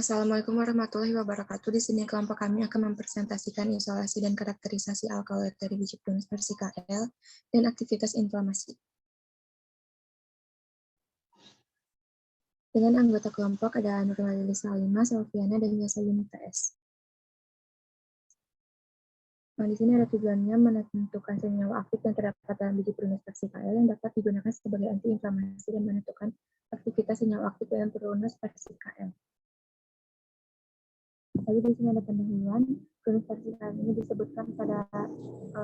Assalamualaikum warahmatullahi wabarakatuh. Di sini kelompok kami akan mempresentasikan isolasi dan karakterisasi alkaloid dari biji prunus persikael dan aktivitas inflamasi. Dengan anggota kelompok ada Nurmalili Salima, Selviana, dan Yasa Yunita S. Nah, di sini ada tujuannya menentukan senyawa aktif yang terdapat dalam biji prunus persikael yang dapat digunakan sebagai antiinflamasi dan menentukan aktivitas senyawa aktif dalam prunus persikael. Lalu di sini ada pendahuluan. Prunus persikael ini disebutkan pada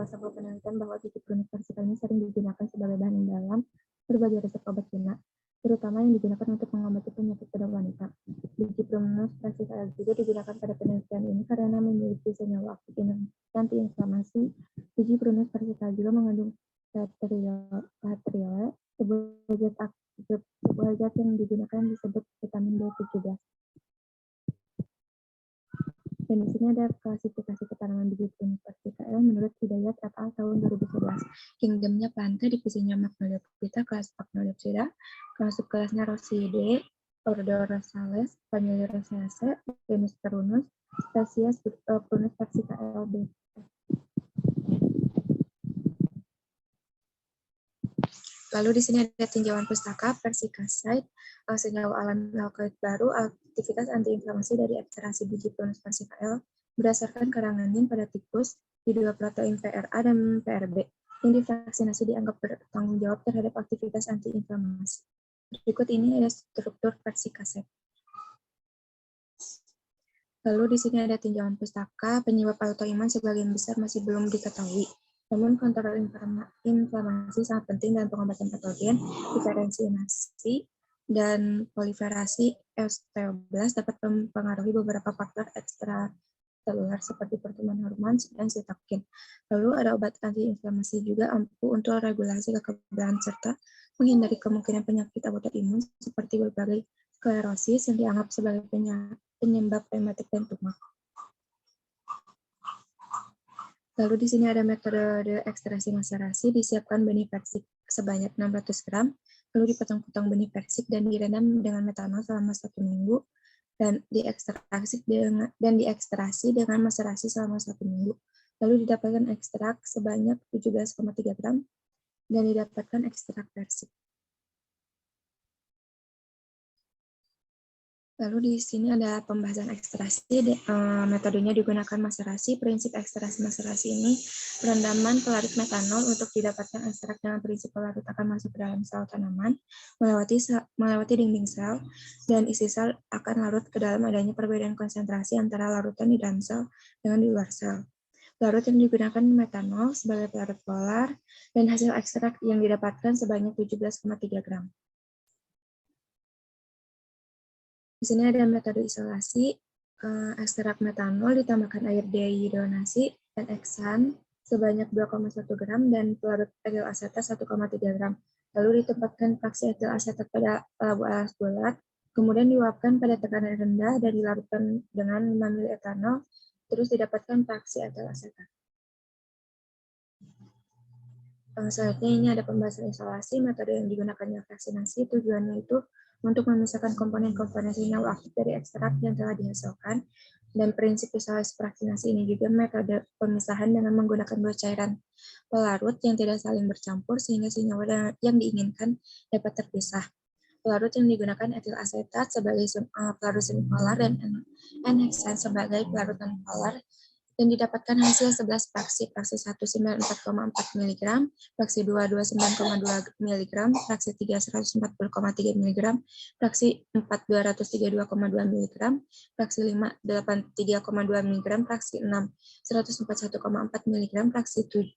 sebuah penelitian bahwa biji prunus persikael ini sering digunakan sebagai bahan dalam berbagai resep obat Cina, terutama yang digunakan untuk mengobati penyakit pada wanita. Biji prunus persikael juga digunakan pada penelitian ini karena memiliki senyawa aktif antiinflamasi. Biji prunus persikael juga mengandung laetrile, sebuah zat yang digunakan disebut vitamin B17. Dan di sini ada klasifikasi ketanaman biji prunus persikael menurut Hidayat et al. Tahun 2011. Kingdomnya planta, divisinya Magnoliophyta, kelas Magnoliopsida, subkelasnya Rosidae, ordo Rosales, famili Rosaceae, genus Prunus, spesies Prunus persikael B. Lalu di sini ada tinjauan pustaka Persica-Site, senyawa alami alkaloid baru, aktivitas antiinflamasi dari ekstraksi biji prunus persikael berdasarkan keranganin pada tikus di 2 protein PRA dan PRB yang divaksinasi dianggap bertanggung jawab terhadap aktivitas antiinflamasi. Berikut ini ada struktur Persica-Site. Lalu di sini ada tinjauan pustaka penyebab autoimun sebagian besar masih belum diketahui. Namun kontrol inflamasi sangat penting dalam pengobatan patogen, diferensiasi, dan proliferasi osteoblas dapat mempengaruhi beberapa faktor ekstraseluler seperti pertumbuhan hormon dan sitokin. Lalu ada obat antiinflamasi juga ampuh untuk regulasi kekebalan serta menghindari kemungkinan penyakit autoimun seperti berbagai sklerosis yang dianggap sebagai penyebab rematik dan tumor. Lalu di sini ada metode ekstraksi maserasi, disiapkan benih persik sebanyak 600 gram, lalu dipotong-potong benih persik dan direndam dengan metanol selama 1 minggu, dan diekstraksi dengan maserasi selama 1 minggu. Lalu didapatkan ekstrak sebanyak 17,3 gram, dan didapatkan ekstrak persik. Lalu di sini ada pembahasan ekstraksi, metodenya digunakan maserasi. Prinsip ekstraksi maserasi ini perendaman pelarut metanol untuk didapatkan ekstrak dengan prinsip pelarut akan masuk ke dalam sel tanaman, melewati dinding sel, dan isi sel akan larut ke dalam adanya perbedaan konsentrasi antara larutan di dalam sel dengan di luar sel. Larut yang digunakan metanol sebagai pelarut polar, dan hasil ekstrak yang didapatkan sebanyak 17,3 gram. Di sini ada metode isolasi, ekstrak metanol ditambahkan air dehidronasi dan eksan sebanyak 2,1 gram dan pelarut etil asetat 1,3 gram. Lalu ditempatkan fraksi etil asetat pada labu alas bulat, kemudian diuapkan pada tekanan rendah dan dilarutkan dengan 5 ml etanol, terus didapatkan fraksi etil asetat. Selanjutnya ini ada pembahasan isolasi, metode yang digunakannya vaksinasi, tujuannya itu untuk memisahkan komponen-komponen senyawa aktif dari ekstrak yang telah dihasilkan, dan prinsip isolasi vaksinasi ini juga metode pemisahan dengan menggunakan 2 cairan pelarut yang tidak saling bercampur sehingga senyawa yang diinginkan dapat terpisah. Pelarut yang digunakan etil asetat sebagai pelarut semipolar dan N-heksan sebagai pelarut nonpolar, dan didapatkan hasil 11 fraksi 1 94,4 mg, fraksi 2 29,2 mg, fraksi 3 140,3 mg, fraksi 4 232,2 mg, fraksi 5 83,2 mg, fraksi 6 141,4 mg, fraksi 7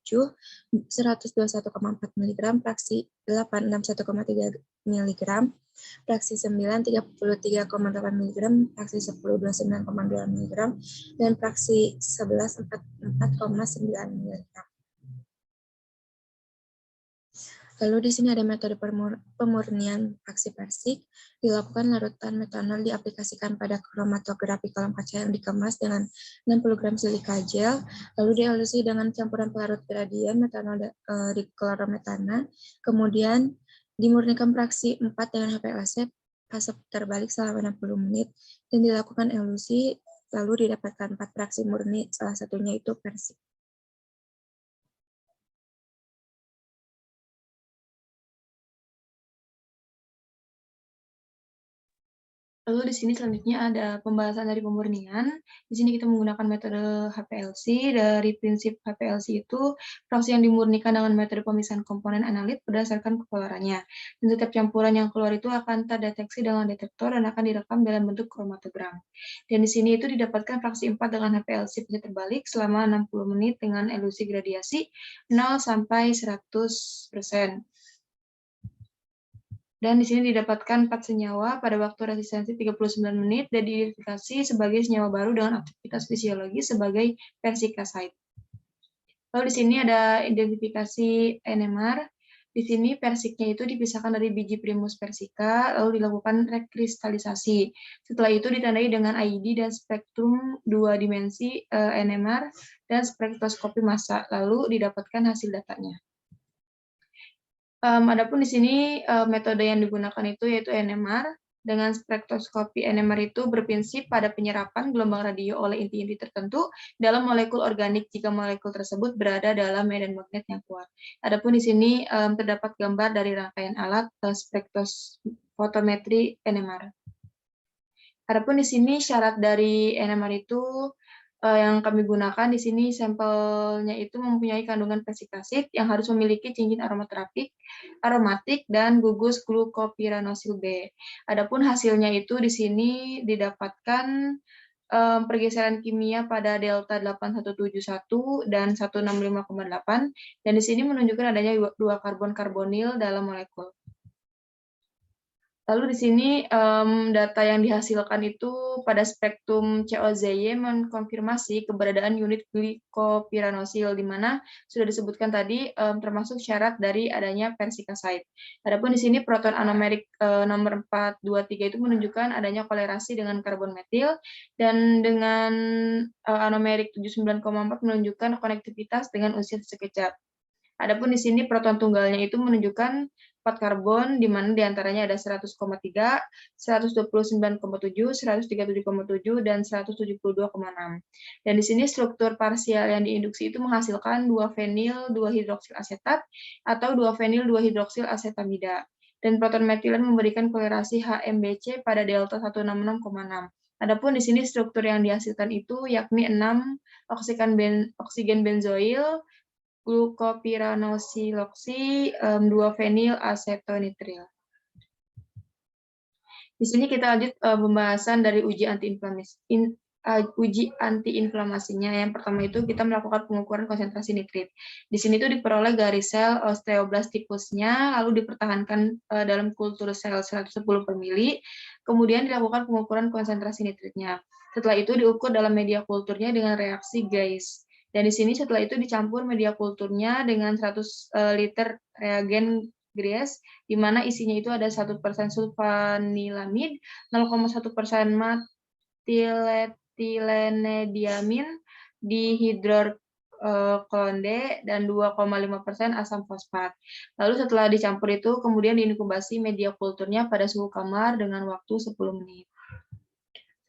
121,4 mg, fraksi 8 61,3 mg, fraksi 9 33,8 mg, fraksi 10 29,2 mg, dan fraksi 11 44,9 mg. Lalu di sini ada metode pemurnian fraksi persik, dilakukan larutan metanol diaplikasikan pada kromatografi kolom kaca yang dikemas dengan 60 gram silika gel, lalu dielusi dengan campuran pelarut gradien metanol di klorometana, kemudian dimurnikan fraksi 4 dengan HPLC fase terbalik selama 60 menit dan dilakukan elusi, lalu didapatkan 4 fraksi murni, salah satunya itu persik. Lalu di sini selanjutnya ada pembahasan dari pemurnian. Di sini kita menggunakan metode HPLC. Dari prinsip HPLC itu, fraksi yang dimurnikan dengan metode pemisahan komponen analit berdasarkan kekolorannya. Dan setiap campuran yang keluar itu akan terdeteksi dengan detektor dan akan direkam dalam bentuk kromatogram. Dan di sini itu didapatkan fraksi 4 dengan HPLC fase terbalik selama 60 menit dengan elusi gradiasi 0 sampai 100%. Dan di sini didapatkan 4 senyawa pada waktu resistensi 39 menit dan diidentifikasi sebagai senyawa baru dengan aktivitas fisiologi sebagai persicaside. Lalu di sini ada identifikasi NMR. Di sini persiknya itu dipisahkan dari biji primus persica, lalu dilakukan rekristalisasi. Setelah itu ditandai dengan ID dan spektrum 2 dimensi NMR dan spektroskopi massa, lalu didapatkan hasil datanya. Adapun di sini metode yang digunakan itu yaitu NMR. Dengan spektroskopi NMR itu berprinsip pada penyerapan gelombang radio oleh inti-inti tertentu dalam molekul organik jika molekul tersebut berada dalam medan magnet yang kuat. Adapun di sini terdapat gambar dari rangkaian alat spektrofotometri NMR. Adapun di sini syarat dari NMR itu yang kami gunakan di sini sampelnya itu mempunyai kandungan persikasid yang harus memiliki cincin aromatik dan gugus glukopiranosil B. Adapun hasilnya itu di sini didapatkan pergeseran kimia pada delta 8171 dan 165,8 dan di sini menunjukkan adanya 2 karbon karbonil dalam molekul. Lalu di sini data yang dihasilkan itu pada spektrum COZY mengkonfirmasi keberadaan unit glikopiranosil di mana sudah disebutkan tadi termasuk syarat dari adanya persicaside. Adapun di sini proton anomerik nomor 423 itu menunjukkan adanya kolerasi dengan karbon metil dan dengan anomerik 79,4 menunjukkan konektivitas dengan unsur sekecap. Adapun di sini proton tunggalnya itu menunjukkan 4 karbon, di mana diantaranya ada 100,3, 129,7, 137,7, dan 172,6. Dan di sini struktur parsial yang diinduksi itu menghasilkan 2 fenil 2 hidroksil asetat atau 2 fenil 2 hidroksil asetamida. Dan proton metilen memberikan kolerasi HMBC pada delta 166,6. Adapun di sini struktur yang dihasilkan itu yakni 6 oksigen benzoil, glukopiranosiloksi, 2 fenil acetonitril. Di sini kita lanjut pembahasan dari uji antiinflamasinya. Yang pertama itu kita melakukan pengukuran konsentrasi nitrit. Di sini itu diperoleh garis sel osteoblastikusnya, lalu dipertahankan dalam kultur sel 110 per mili, kemudian dilakukan pengukuran konsentrasi nitritnya. Setelah itu diukur dalam media kulturnya dengan reaksi Gauss. Dan di sini setelah itu dicampur media kulturnya dengan 100 liter reagen Gauss, di mana isinya itu ada 1% sulfanilamid, 0,1% metiletilenediamin, dihidroklonde, dan 2,5% asam fosfat. Lalu setelah dicampur itu, kemudian diinkubasi media kulturnya pada suhu kamar dengan waktu 10 menit.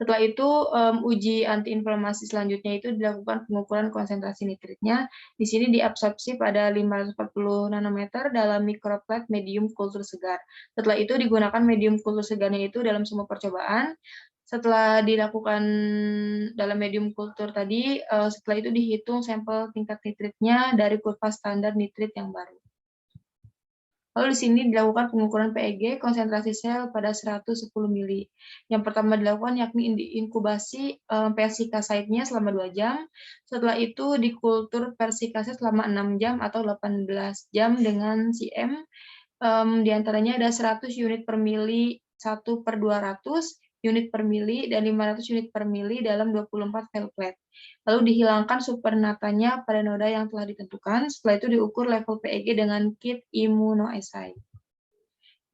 Setelah itu, uji antiinflamasi selanjutnya itu dilakukan pengukuran konsentrasi nitritnya. Di sini diabsorpsi pada 540 nanometer dalam mikroplet medium kultur segar. Setelah itu digunakan medium kultur segarnya itu dalam semua percobaan. Setelah dilakukan dalam medium kultur tadi, setelah itu dihitung sampel tingkat nitritnya dari kurva standar nitrit yang baru. Lalu di sini dilakukan pengukuran PEG konsentrasi sel pada 110 mili. Yang pertama dilakukan yakni inkubasi persicaside-nya selama 2 jam. Setelah itu dikultur persicaside selama 6 jam atau 18 jam dengan CM. Di antaranya ada 100 unit per mili, 1/200 unit per mili, dan 500 unit per mili dalam 24 vel plate. Lalu dihilangkan supernatanya pada noda yang telah ditentukan. Setelah itu diukur level PEG dengan kit immunoassay.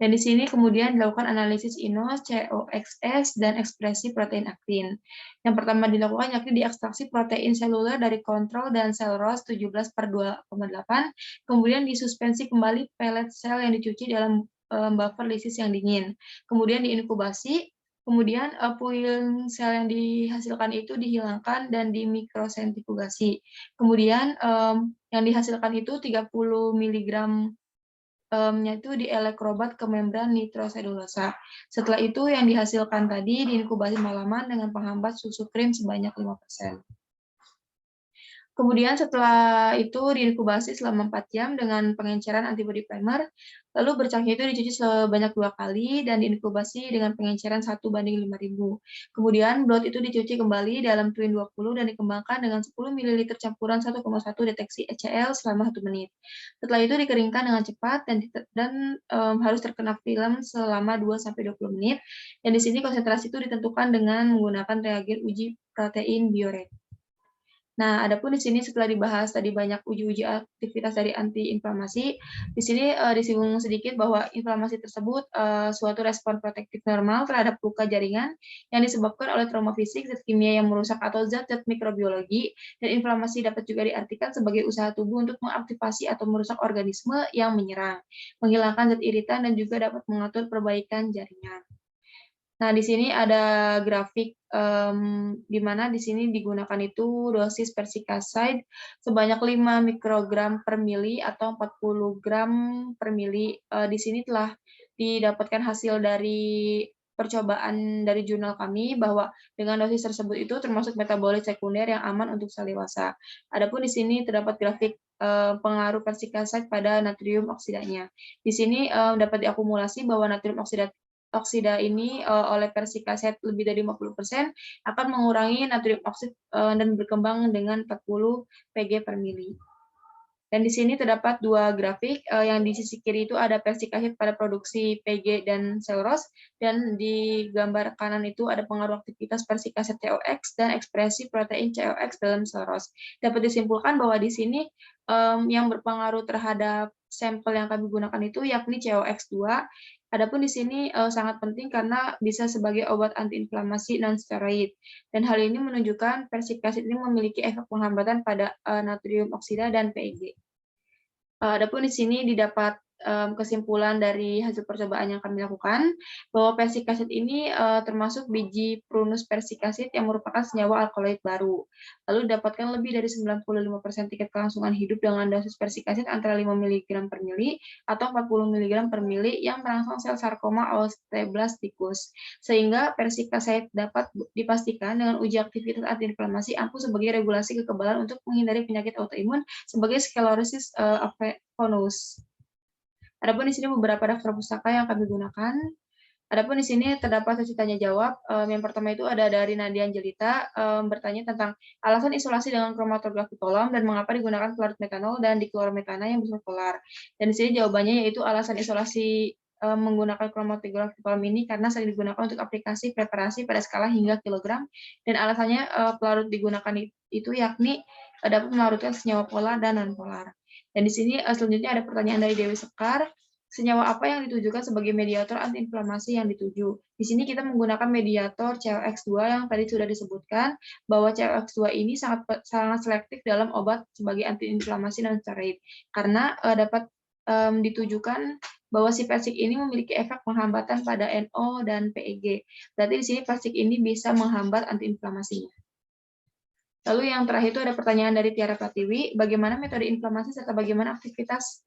Dan di sini kemudian dilakukan analisis INOS, COXS, dan ekspresi protein aktin. Yang pertama dilakukan yakni diekstraksi protein seluler dari kontrol dan sel ROS 17/2,8, kemudian disuspensi kembali pelet sel yang dicuci dalam buffer lisis yang dingin. Kemudian diinkubasi, kemudian puing sel yang dihasilkan itu dihilangkan dan di mikrosentrifugasi. Kemudian yang dihasilkan itu 30 mg itu dielektrobat ke membran nitroselulosa. Setelah itu yang dihasilkan tadi diinkubasi malaman dengan penghambat susu krim sebanyak 5%. Kemudian setelah itu diinkubasi selama 4 jam dengan pengenceran antibody primer, lalu bercaknya itu dicuci sebanyak 2 kali dan diinkubasi dengan pengenceran 1:5.000. Kemudian blot itu dicuci kembali dalam Twin 20 dan dikembangkan dengan 10 ml campuran 1,1 deteksi HCl selama 1 menit. Setelah itu dikeringkan dengan cepat dan harus terkena film selama 2-20 menit. Dan di sini konsentrasi itu ditentukan dengan menggunakan reagen uji protein biorate. Nah, adapun di sini setelah dibahas tadi banyak uji-uji aktivitas dari antiinflamasi, di sini disinggung sedikit bahwa inflamasi tersebut suatu respon protektif normal terhadap luka jaringan yang disebabkan oleh trauma fisik, zat kimia yang merusak atau zat-zat mikrobiologi, dan inflamasi dapat juga diartikan sebagai usaha tubuh untuk mengaktifasi atau merusak organisme yang menyerang, menghilangkan zat iritan, dan juga dapat mengatur perbaikan jaringan. Nah, di sini ada grafik di mana di sini digunakan itu dosis persicacide sebanyak 5 mikrogram per mili atau 40 gram per mili. Di sini telah didapatkan hasil dari percobaan dari jurnal kami bahwa dengan dosis tersebut itu termasuk metabolit sekunder yang aman untuk sel dewasa. Adapun di sini terdapat grafik pengaruh persicacide pada natrium oksidanya. Di sini dapat diakumulasi bahwa natrium oksida ini oleh persicacide lebih dari 50% akan mengurangi natrium oksid dan berkembang dengan 40 Pg per mili. Dan di sini terdapat 2 grafik, yang di sisi kiri itu ada persicacide pada produksi Pg dan sel-ROS, dan di gambar kanan itu ada pengaruh aktivitas persicacide COX dan ekspresi protein COX dalam sel-ROS. Dapat disimpulkan bahwa di sini yang berpengaruh terhadap sampel yang kami gunakan itu yakni COX2. Adapun di sini sangat penting karena bisa sebagai obat antiinflamasi non-steroid. Dan hal ini menunjukkan persicacide ini memiliki efek penghambatan pada natrium oksida dan PEG. Adapun di sini didapat kesimpulan dari hasil percobaan yang kami lakukan bahwa persicacide ini termasuk biji Prunus persicacide yang merupakan senyawa alkaloid baru. Lalu didapatkan lebih dari 95% tingkat kelangsungan hidup dengan dosis persicacide antara 5 mg per mili atau 40 mg per mili yang merangsang sel sarkoma osteoblasticus. Sehingga persicacide dapat dipastikan dengan uji aktivitas antiinflamasi ampuh sebagai regulasi kekebalan untuk menghindari penyakit autoimun sebagai sclerosis averonus. Adapun di sini beberapa daftar pustaka yang kami gunakan. Adapun di sini terdapat sesi tanya jawab. Yang pertama itu ada dari Nadia Angelita bertanya tentang alasan isolasi dengan kromatografi kolom dan mengapa digunakan pelarut metanol dan diklorometana yang bersifat polar. Dan di sini jawabannya yaitu alasan isolasi menggunakan kromatografi kolom ini karena sering digunakan untuk aplikasi preparasi pada skala hingga kilogram, dan alasannya pelarut digunakan itu yakni dapat melarutkan senyawa polar dan non-polar. Dan di sini selanjutnya ada pertanyaan dari Dewi Sekar, senyawa apa yang ditujukan sebagai mediator antiinflamasi yang dituju? Di sini kita menggunakan mediator COX2 yang tadi sudah disebutkan bahwa COX2 ini sangat selektif dalam obat sebagai antiinflamasi non-steroid karena dapat ditujukan bahwa si persik ini memiliki efek penghambatan pada NO dan PEG. Berarti di sini persik ini bisa menghambat antiinflamasinya. Lalu yang terakhir itu ada pertanyaan dari Tiara Pratiwi, bagaimana metode inflamasi serta bagaimana aktivitas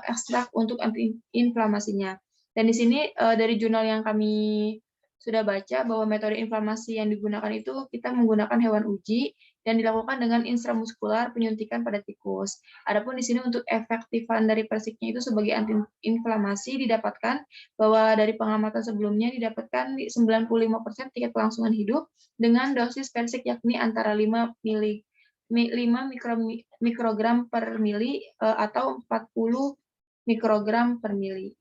ekstrak untuk antiinflamasinya. Dan di sini dari jurnal yang kami sudah baca bahwa metode inflamasi yang digunakan itu kita menggunakan hewan uji dan dilakukan dengan intramuskular penyuntikan pada tikus. Adapun di sini untuk efektifan dari persiknya itu sebagai antiinflamasi didapatkan bahwa dari pengamatan sebelumnya didapatkan 95% tingkat kelangsungan hidup dengan dosis persik yakni antara 5 mikrogram per mili atau 40 mikrogram per mili.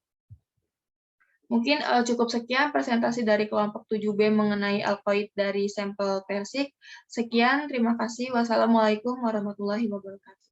Mungkin cukup sekian presentasi dari kelompok 7B mengenai alkoid dari sampel persik. Sekian, terima kasih. Wassalamualaikum warahmatullahi wabarakatuh.